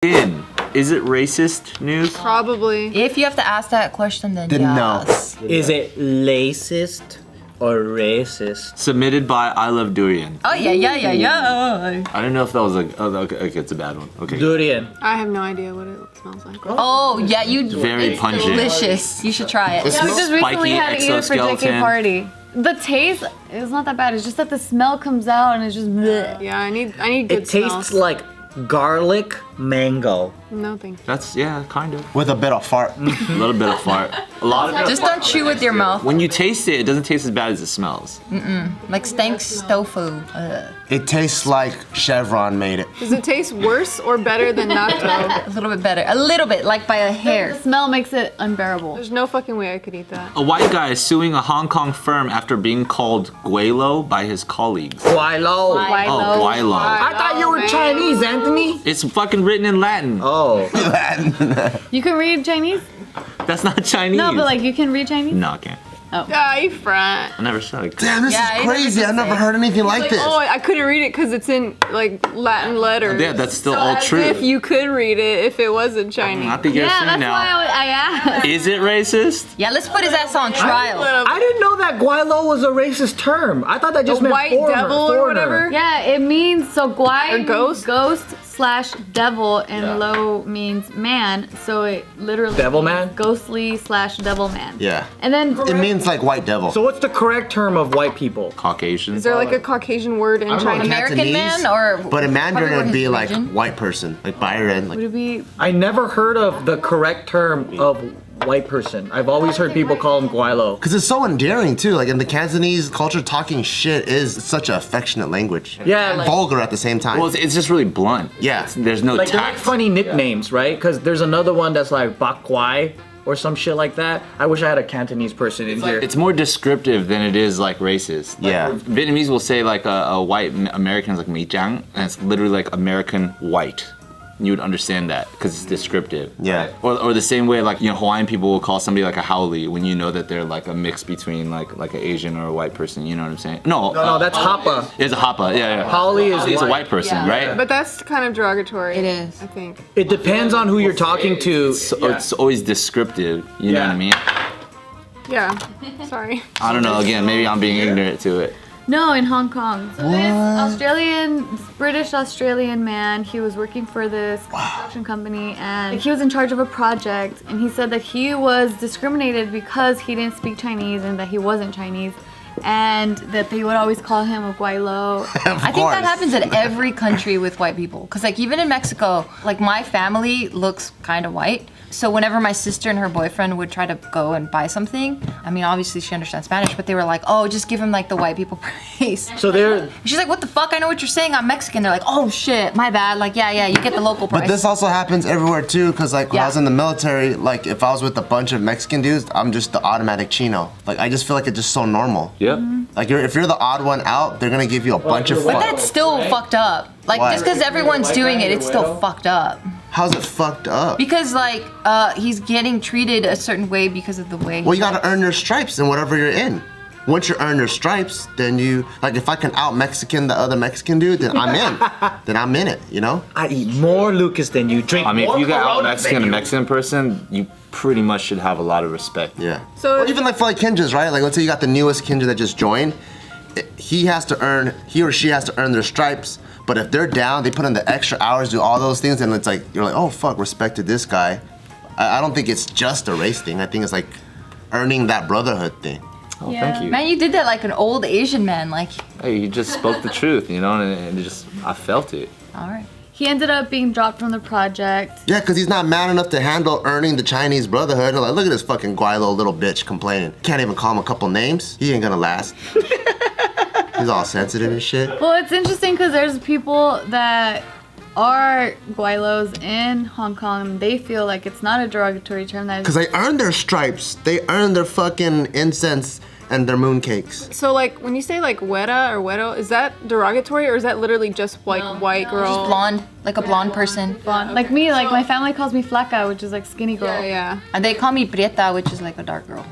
Is it racist news? Probably. If you have to ask that question, then no. yes. Is it racist or racist? Submitted by I Love Durian. Oh yeah. I don't know if that was like, oh, okay, it's a bad one. Okay. Durian. I have no idea what it smells like. Oh yeah, Very it's pungent. delicious. You should try it. It's Yeah, we just recently Spiky had to eat it for JK exoskeleton. party. The taste is not that bad. It's just that the smell comes out and it's just bleh. Yeah, I need good It tastes smells. like garlic mango. No, thank you. That's, yeah, kind of. With a bit of fart. A little bit of fart. A lot of Just don't chew with your mouth. When you taste it, it doesn't taste as bad as it smells. Like stinks tofu. It tastes like Chevron made it. Does it taste worse or better than natto? A little bit better. A little bit, like by a The hair. smell makes it unbearable. There's no fucking way I could eat that. A white guy is suing a Hong Kong firm after being called Gweilo by his colleagues. Gwai-lo. Oh, Gwai-lo. I thought you were man. Chinese, Anthony. It's fucking written in Latin. Oh. You can read Chinese? That's not Chinese. No, but like you can read Chinese? No, I can't. Ah, you front. I never said it. Damn, this Yeah, I is never crazy. did I've never say. heard anything like this. Oh, I couldn't read it because it's in like Latin letters. Yeah, that's still So all as true. If you could read it, if it wasn't Chinese. I think you're Yeah, suing that's now. why I asked. Is it racist? Yeah, let's put his ass on trial. I didn't know that Gwai-lo was a racist term. I thought that just The meant white foreigner, devil or foreigner. whatever? Yeah, it means so Gwai Or means ghost? /devil and lo means man. So it literally Devil means man? ghostly /devil man. Yeah. And then It means like white devil. So what's the correct term of white people? Caucasian. Is there like a Caucasian word in I don't know, Chinese? American Cantonese, man or But in Mandarin probably it'd be his like religion. white person, like Byron. would Like it be I never heard of the correct term of white person. I've always heard people call him Gwai-lo. because it's so endearing too. Like in the Cantonese culture, talking shit is such an affectionate language. Yeah, And like- vulgar at the same time. Well, it's just really blunt. Yeah. There's no Like they're like tact. funny nicknames, right? Because there's another one that's like Bak Kwai or some shit like that. I wish I had a Cantonese person in here. It's more descriptive than it is like racist. Like, Yeah. Vietnamese will say like a white American is like mi chang, and it's literally like American white. You would understand that because it's descriptive. Yeah. Or the same way like, you know, Hawaiian people will call somebody like a haole when you know that they're like a mix between like an Asian or a white person. You know what I'm saying? No. no, that's Hapa. It's a hapa. Yeah. Haole is It's a white. white person, right? But that's kind of derogatory. It is. I think. It depends on who you're talking to. So it's always descriptive. You know what I mean? Yeah. Sorry. I don't know. Again, maybe I'm being ignorant to it. No, in Hong Kong. So this British Australian man, he was working for this construction company and he was in charge of a project and he said that he was discriminated because he didn't speak Chinese and that he wasn't Chinese and that they would always call him a Gwai-lo. I think that happens in every country with white people. Cause like even in Mexico, like my family looks kind of white. So whenever my sister and her boyfriend would try to go and buy something, I mean obviously she understands Spanish, but they were like, oh, just give him like the white people price. So they're And she's like, what the fuck? I know what you're saying. I'm Mexican. They're like, oh shit, my bad. Like, yeah, you get the local price. But this also happens everywhere too, because like when I Yeah. was in the military, like if I was with a bunch of Mexican dudes, I'm just the automatic chino. Like I just feel like it's just so normal. Yep. Like if you're the odd one out, they're gonna give you a bunch of But fuck. that's still fucked up. Like Why? just because everyone's doing it, it's still fucked up. How's it fucked up? Because like he's getting treated a certain way because of the way. Well, you gotta earn your stripes in whatever you're in. Once you earn your stripes, then you like if I can out Mexican the other Mexican dude, then I'm in. Then I'm in it, you know? I eat more Lucas than you, drink I mean, more if you got out Corona Mexican than a you. Mexican person, you pretty much should have a lot of respect. Yeah. So or even like for like Kinjas, right? Like let's say you got the newest Kinja that just joined. He or she has to earn their stripes. But if they're down, they put in the extra hours, do all those things, and it's like you're like, oh fuck, respect to this guy. I don't think it's just a race thing. I think it's like earning that brotherhood thing. Oh, thank you. Man, you did that like an old Asian man. Like, Hey, you just spoke the truth, you know, and it just, I felt it. all right. He ended up being dropped from the project. Yeah, because he's not man enough to handle earning the Chinese brotherhood. Like, look at this fucking Gweilo little bitch complaining. Can't even call him a couple names. He ain't gonna last. He's all sensitive and shit. Well, it's interesting because there's people that are Gwai-los in Hong Kong. They feel like it's not a derogatory term. That Because they earn their stripes. They earn their fucking incense and their moon cakes. So like when you say like weta or weto, is that derogatory or is that literally just like white girl? Blonde, like a blonde person. Blonde. Like me, like my family calls me flaca, which is like skinny girl. Yeah, yeah. And they call me prieta, which is like a dark girl.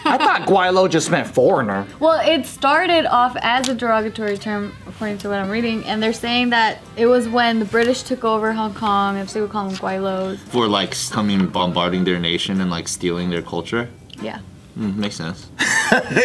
I thought Gwai-lo just meant foreigner. Well, it started off as a derogatory term, according to what I'm reading, and they're saying that it was when the British took over Hong Kong, and so they would call them Gwai-los. For like coming and bombarding their nation and like stealing their culture. Yeah. Makes sense.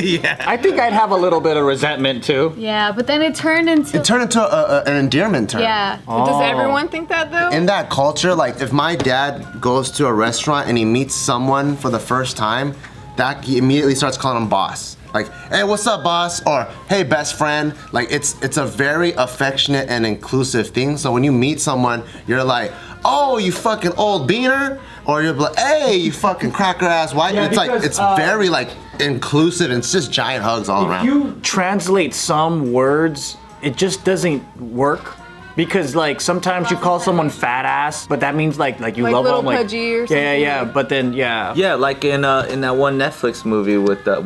Yeah. I think I'd have a little bit of resentment too. Yeah, but then it turned into. It turned into an endearment term. Yeah. Does everyone think that though? In that culture, like if my dad goes to a restaurant and he meets someone for the first time, that he immediately starts calling him boss. Like, hey, what's up, boss? Or hey, best friend. Like it's a very affectionate and inclusive thing. So when you meet someone, you're like, oh, you fucking old beaner, or you're like, hey, you fucking cracker ass white. Yeah, it's like because, it's very like inclusive and it's just giant hugs all If around. you translate some words, it just doesn't work. Because like sometimes you call someone fat ass, but that means like you Like love little them like pudgy or yeah. something. But then yeah. Yeah, like in that one Netflix movie with the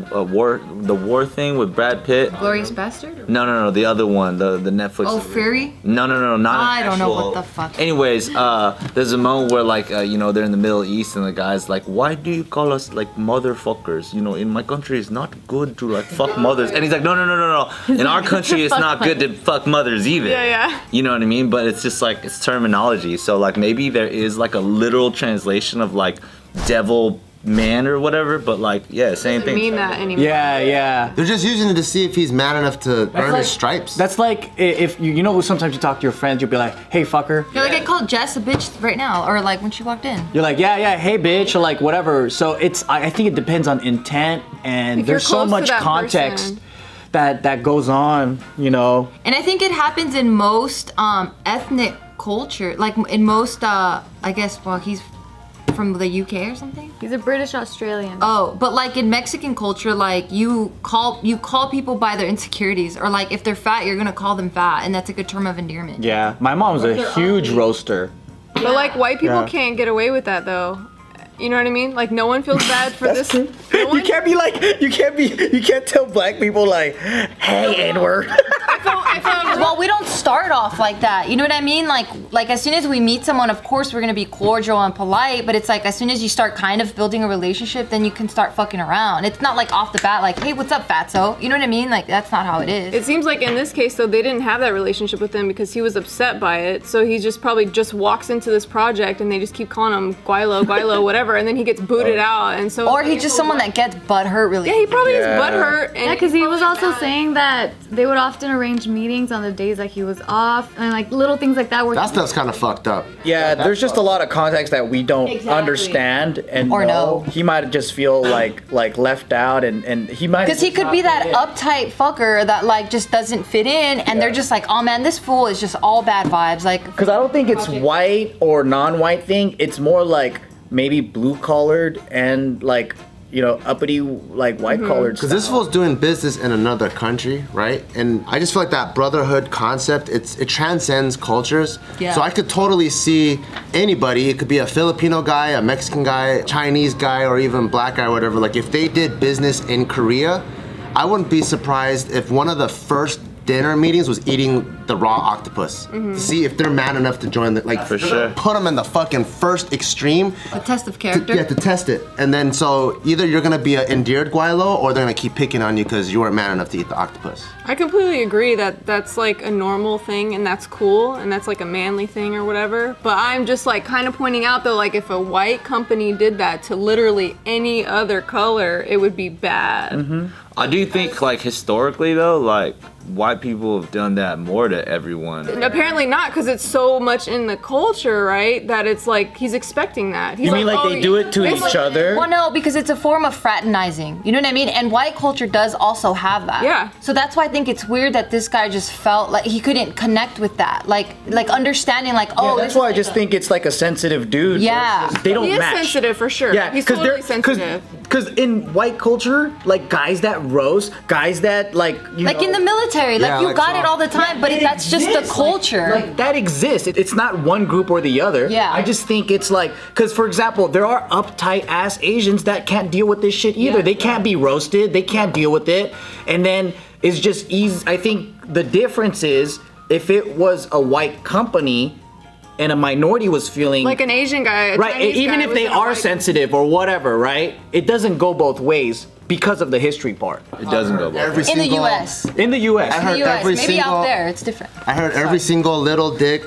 war thing with Brad Pitt. Glorious Bastard? No, the other one, the Netflix. Oh, Fury? No, not. I don't know actual- what the fuck. Anyways, there's a moment where like they're in the Middle East and the guy's like, why do you call us like motherfuckers? In my country it's not good to like fuck mothers. And he's like, no. In our country it's not good to fuck mothers either. Yeah. You know what I mean? But it's just like it's terminology. So like maybe there is like a literal translation of like devil man or whatever. But like yeah, same Doesn't thing. mean that anymore. Yeah. They're just using it to see if he's man enough to earn like- his stripes. That's like if you know sometimes you talk to your friends, you'll be like, hey fucker. Yeah, like I called Jess a bitch right now, or like when she walked in. You're like, yeah, hey bitch, or like whatever. So I think it depends on intent and If you're there's so close to much that context person. that goes on, And I think it happens in most ethnic culture, like in most, I guess, well, he's from the UK or something. He's a British Australian. Oh, but like in Mexican culture, like you call people by their insecurities, or like if they're fat, you're gonna call them fat, and that's like a term of endearment. Yeah, my mom's a huge roaster. But like white people Yeah. can't get away with that though. You know what I mean? Like no one feels bad for this. No one, You can't tell black people like, hey Edward. Well, we don't start off like that. You know what I mean? Like as soon as we meet someone, of course we're gonna be cordial and polite. But it's like as soon as you start kind of building a relationship, then you can start fucking around. It's not like off the bat, like, hey, what's up, fatso? You know what I mean? Like that's not how it is. It seems like in this case though, they didn't have that relationship with him because he was upset by it. So he just probably just walks into this project and they just keep calling him Gwai-lo, whatever, and then he gets booted out. And so Or he's just someone that gets butthurt really. yeah, he probably Yeah. is butthurt. And Yeah, because he was probably also mad. saying that they would often arrange meetings on the days that he was off, and like little things like that. Where That stuff's kind of fucked up. Yeah, there's just a lot of context that we don't understand and Or know. He might just feel like left out and he might Because he could be that uptight fucker that like just doesn't fit in, and they're just like, oh man, this fool is just all bad vibes. Like, Because I don't think it's white or non-white thing. It's more like maybe blue-collared and like, uppity like white-collared Because this fool's doing business in another country, right? And I just feel like that brotherhood concept, it transcends cultures. Yeah. So I could totally see anybody, it could be a Filipino guy, a Mexican guy, Chinese guy, or even black guy or whatever. Like if they did business in Korea, I wouldn't be surprised if one of the first dinner meetings was eating the raw octopus to see if they're man enough to join the, like, For sure. put them in the fucking first extreme a test of character. to test it. And then so either you're gonna be an endeared Gweilo or they're gonna keep picking on you because you weren't man enough to eat the octopus. I completely agree that that's like a normal thing and that's cool and that's like a manly thing or whatever. But I'm just like kind of pointing out though, like if a white company did that to literally any other color, it would be bad. I do think like historically though, like white people have done that more to everyone. And apparently not, because it's so much in the culture, right? That it's like he's expecting that. He's You mean like "Oh, they do it to it's each like- other? Well, no, because it's a form of fraternizing. You know what I mean? And white culture does also have that. Yeah. So that's why I think it's weird that this guy just felt like he couldn't connect with that. Like understanding, like, oh, That's this why I is just think it's like a sensitive dude. Yeah. versus- They don't He is match. sensitive for sure. Yeah, he's because totally sensitive. Because in white culture, like guys that roast, guys that like you Like know, in the military, like Yeah, you like got so. it all the time, but that's just the exists, culture. Like that exists. It's not one group or the other. Yeah. I just think it's like, because for example, there are uptight ass Asians that can't deal with this shit either. Yeah. They can't be roasted. They can't deal with it. And then it's just easy. I think the difference is if it was a white company and a minority was feeling Like an Asian guy, a right, Chinese even guy if was they in a are white- sensitive or whatever, right? It doesn't go both ways because of the history part. It doesn't go well. Every in the single, U.S. In the U.S. I In the heard U.S. every Maybe single. out there it's different. I heard every single little dick,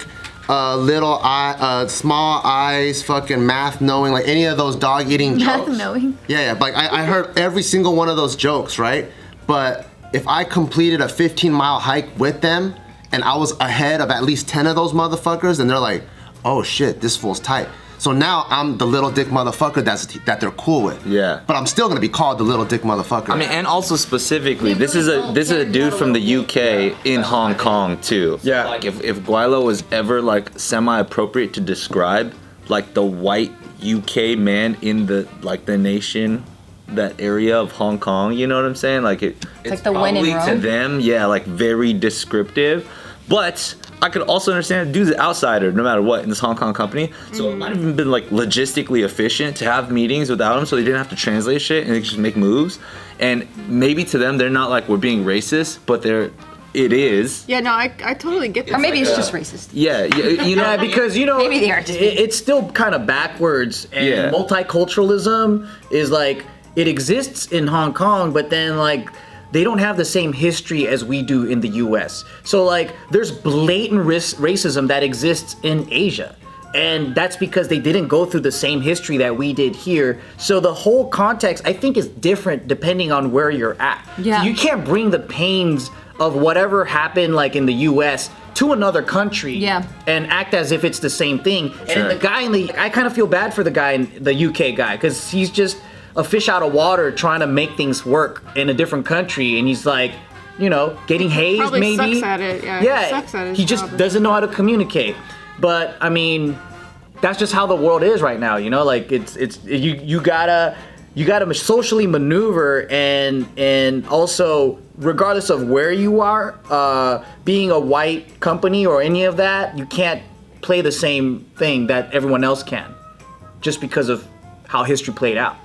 little eye, small eyes, fucking math knowing, like any of those dog eating Math jokes. knowing. Yeah, like I heard every single one of those jokes, right? But if I completed a 15-mile hike with them and I was ahead of at least 10 of those motherfuckers, and they're like, oh shit, this fool's tight. So now I'm the little dick motherfucker that they're cool with. Yeah. But I'm still gonna be called the little dick motherfucker. I mean, and also specifically, this is a dude from the UK in Hong Kong too. Yeah. Like if Gwai-lo was ever like semi-appropriate to describe like the white UK man in the like the nation, that area of Hong Kong, you know what I'm saying? Like it's like the when in probably to Rome. them, yeah, like very descriptive. But I could also understand the dude's an outsider no matter what in this Hong Kong company. So it might have even been like logistically efficient to have meetings without him so they didn't have to translate shit and they could just make moves. And maybe to them they're not like we're being racist, but it is. Yeah, no, I totally get that. Or maybe like it's a- just racist. Yeah, you know, Yeah, because you know, Maybe they are just- it's still kind of backwards, and Yeah. multiculturalism is like it exists in Hong Kong, but then like they don't have the same history as we do in the U.S. So like there's blatant racism that exists in Asia. And that's because they didn't go through the same history that we did here. So the whole context, I think, is different depending on where you're at. Yeah. So you can't bring the pains of whatever happened like in the U.S. to another country Yeah. and act as if it's the same thing. Sure. And the guy I kind of feel bad for the guy, the UK guy, because he's just a fish out of water trying to make things work in a different country. And he's like, you know, getting hazed Probably maybe. sucks at it, yeah, he Yeah, sucks at his he just job. doesn't know how to communicate. But I mean, that's just how the world is right now, you know? Like you gotta socially maneuver and also regardless of where you are, being a white company or any of that, you can't play the same thing that everyone else can just because of how history played out.